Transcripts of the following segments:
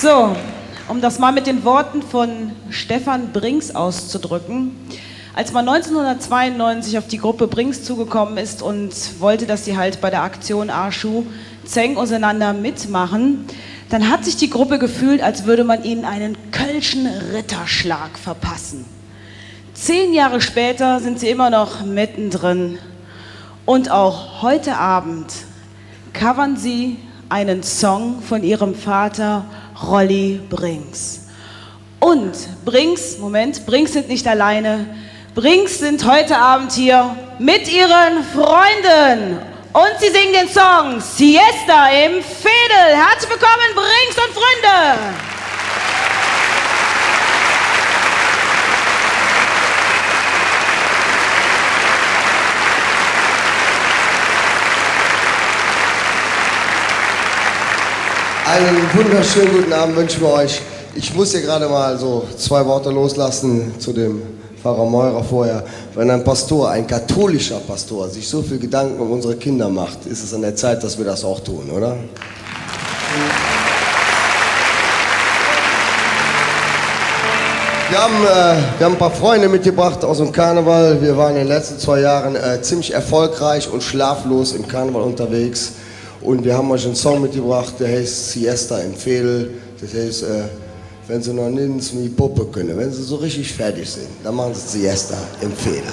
So, um das mal mit den Worten von Stefan Brings auszudrücken. Als man 1992 auf die Gruppe Brings zugekommen ist und wollte, dass sie halt bei der Aktion Arschu Zeng auseinander mitmachen, dann hat sich die Gruppe gefühlt, als würde man ihnen einen kölschen Ritterschlag verpassen. 10 Jahre später sind sie immer noch mittendrin. Und auch heute Abend covern sie einen Song von ihrem Vater Rolli Brings. Und Brings sind nicht alleine. Brings sind heute Abend hier mit ihren Freunden. Und sie singen den Song Siesta im Veedel. Herzlich willkommen, Brings und Freunde. Einen wunderschönen guten Abend wünschen wir euch. Ich muss hier gerade mal so 2 Worte loslassen zu dem Pfarrer Meurer vorher. Wenn ein Pastor, ein katholischer Pastor, sich so viel Gedanken um unsere Kinder macht, ist es an der Zeit, dass wir das auch tun, oder? Wir haben ein paar Freunde mitgebracht aus dem Karneval. Wir waren in den letzten 2 Jahren ziemlich erfolgreich und schlaflos im Karneval unterwegs. Und wir haben euch einen Song mitgebracht, der heißt Siesta im Veedel. Das heißt, wenn sie noch nirgends mit Puppe können, wenn sie so richtig fertig sind, dann machen sie Siesta im Veedel.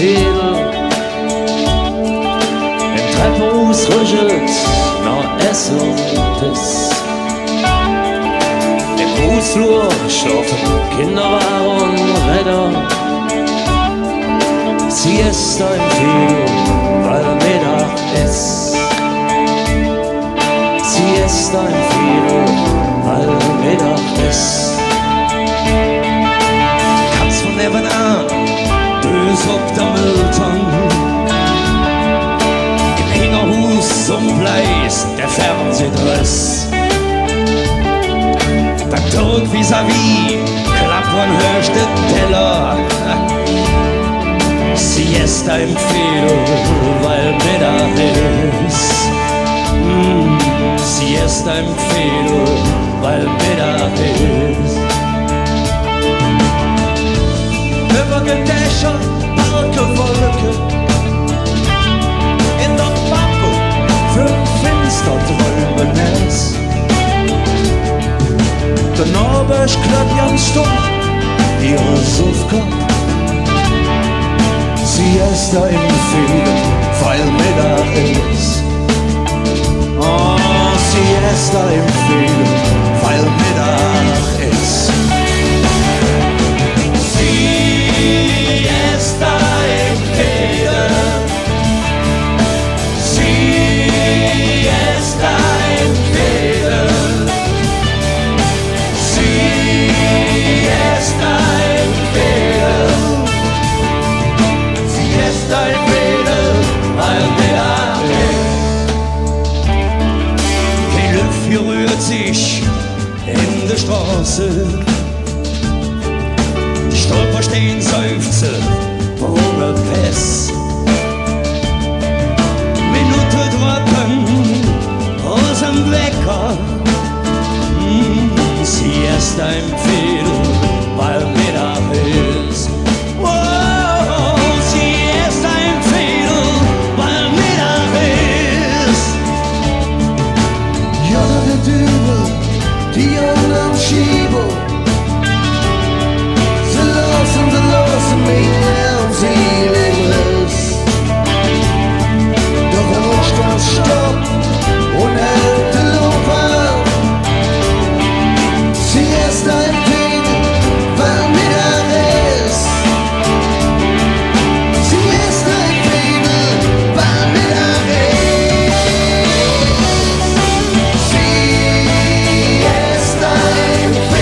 Im Treppenhaus rüttelt nach Essen und Piss. Im Hausflur schlafen Kinderwagen und Räder. Siesta im Veedel, weil Mittag ist. Siesta im Veedel, weil Mittag ist. Kannst von nebenan bös ob der Mülltonne. Im Hinterhus zum Bleis der Fernsehdress. Beim Tod vis-à-vis klappern hörst den Teller. Siesta im Veedel, weil Mittag ist. Siesta im Veedel, weil Mittag ist. Über den Dächern parke Wolken, in der Pappe für finster träumen es. Der Norberg klappt ganz stumm ihre Suffkopf. Siesta im Veedel, weil Mittag ist. Oh, Siesta im Veedel, weil Mittag ist. Siesta im Veedel, Siesta im Veedel, Siesta im Veedel, Siesta im Veedel, weil Mittag ist. Kein Löffel rührt sich in der Straße. Stolper stehen Seufze, ohne Pest. Minute droppen aus dem Wecker. Siesta im Veedel, weil Mittag ist. Oh, Siesta im Veedel, weil Mittag ist. Ja, der Dübel, die anderen Schiebe. Sie lassen mich am Ziel Riss. Doch rutscht das Stopp und hält die Luft an. Siesta im Veedel, weil Mittag ist. Siesta im Veedel, weil Mittag ist. Siesta im Veedel.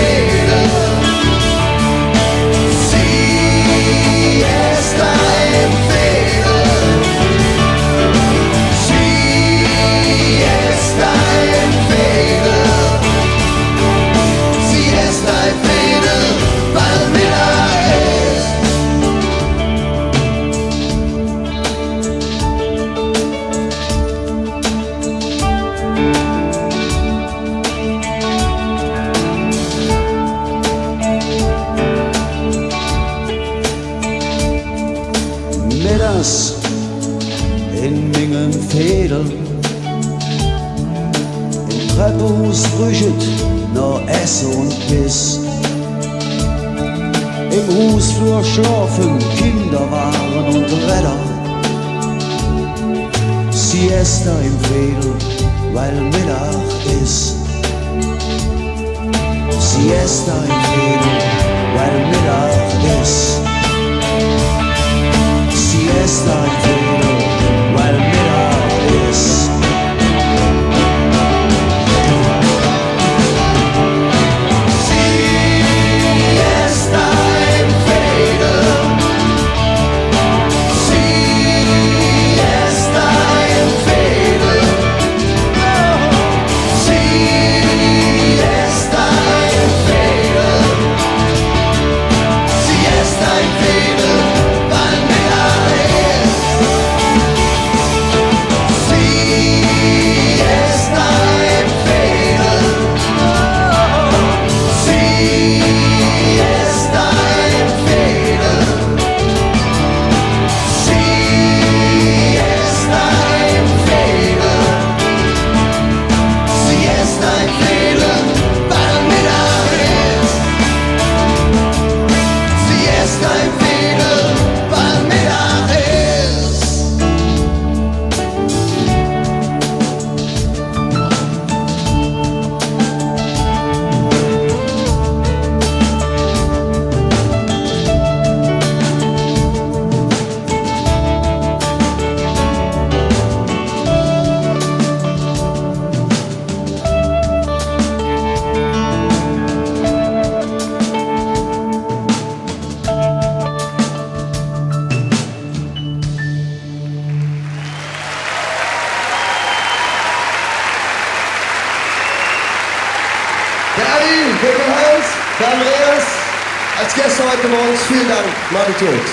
Haus brüchet nach Essen und Piss. Im Hausflur schlafen Kinderwagen und Räder. Siesta im Fädel, weil Mittag ist. Siesta im Fädel, weil Mittag ist. Siesta im Fädel, weil Mittag ist. Siesta im Fädel. Siesta im Fädel. Siesta im Fädel. Siesta im Fädel, weil Mittag ist. Siesta im Fädel. Siesta im Fädel. Siesta im Fädel. Siesta im Fädel, weil Mittag ist. Siesta im Fädel, weil Mittag ist. Der Adi, der Hans, der Andreas, als Gäste heute Morgen. Vielen Dank. Macht's gut.